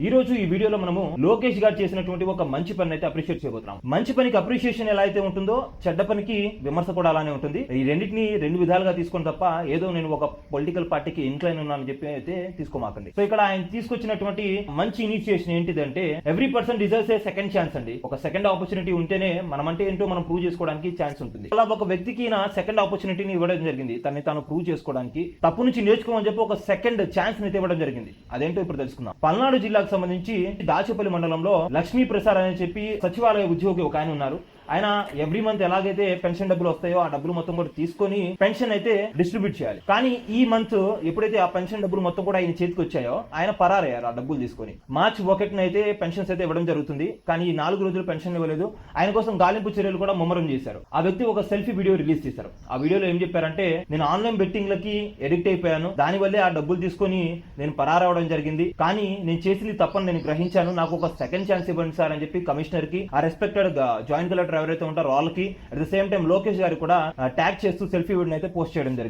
ఈ రోజు ఈ వీడియోలో మనము లోకేష్ గారు చేసినటువంటి ఒక మంచి పని అయితే అప్రిషియేట్ చేయబోతున్నాం. మంచి పనికి అప్రిషియేషన్ ఎలా అయితే ఉంటుందో చెడ్డ పనికి విమర్శ కూడా అలానే ఉంటుంది. ఈ రెండింటిని రెండు విధాలుగా తీసుకొని తప్ప ఏదో నేను ఒక పొలిటికల్ పార్టీకి ఇంక్లైన్ ఉన్నానని చెప్పి అయితే తీసుకోమాకండి. సో ఇక్కడ ఆయన తీసుకొచ్చినటువంటి మంచి ఇనిషియేషన్ ఏంటిదంటే ఎవ్రీ పర్సన్ డిజర్వ్స్ ఏ సెకండ్ ఛాన్స్ అండి. ఒక సెకండ్ ఆపర్చునిటీ ఉంటేనే మనం అంటే ఏంటో మనం ప్రూవ్ చేసుకోవడానికి ఛాన్స్ ఉంటుంది. అలా ఒక వ్యక్తికి నా సెకండ్ ఆపర్చునిటీని ఇవ్వడం జరిగింది. తనని తాను ప్రూవ్ చేసుకోవడానికి, తప్పు నుంచి నేర్చుకోమని చెప్పి ఒక సెకండ్ ఛాన్స్ ని ఇవ్వడం జరిగింది. అదేంటో ఇప్పుడు తెలుసుకుందాం. పల్నాడు జిల్లాకు సంబంధించి దాచేపల్లి మండలంలో లక్ష్మీ ప్రసాద్ అని చెప్పి సచివాలయ ఉద్యోగి ఒక ఆయన ఉన్నారు. ఆయన ఎవ్రీ మంత్ ఎలాగైతే పెన్షన్ డబ్బులు వస్తాయో ఆ డబ్బులు మొత్తం కూడా తీసుకొని పెన్షన్ అయితే డిస్ట్రిబ్యూట్ చేయాలి. కానీ ఈ మంత్ ఎప్పుడైతే ఆ పెన్షన్ డబ్బులు మొత్తం కూడా ఆయన చేతికి వచ్చాయో ఆయన పరారయ్యారు ఆ డబ్బులు తీసుకొని. మార్చి 1న అయితే పెన్షన్స్ అయితే ఇవ్వడం జరుగుతుంది. కానీ ఈ 4 రోజులు పెన్షన్ ఇవ్వలేదు. ఆయన కోసం గాలింపు చర్యలు కూడా ముమ్మరం చేశారు. ఆ వ్యక్తి ఒక సెల్ఫీ వీడియో రిలీజ్ చేశారు. ఆ వీడియోలో ఏం చెప్పారంటే, నేను ఆన్లైన్ బెట్టింగ్లకి ఎడిక్ట్ అయిపోయాను, దానివల్లే ఆ డబ్బులు తీసుకొని నేను పరారవడం జరిగింది. కానీ నేను చేసింది తప్పని నేను గ్రహించాను, నాకు ఒక సెకండ్ ఛాన్స్ ఇవ్వండి సార్ అని చెప్పి కమిషనర్ కి, ఆ రెస్పెక్టెడ్ జాయింట్ కలెక్టర్ ఎవరైతే ఉంటారో వాళ్ళకి, at the same time Lokesh గారు కూడా ట్యాగ్ చేస్తూ సెల్ఫీ వీడియోని అయితే పోస్ట్ చేయడం జరిగింది.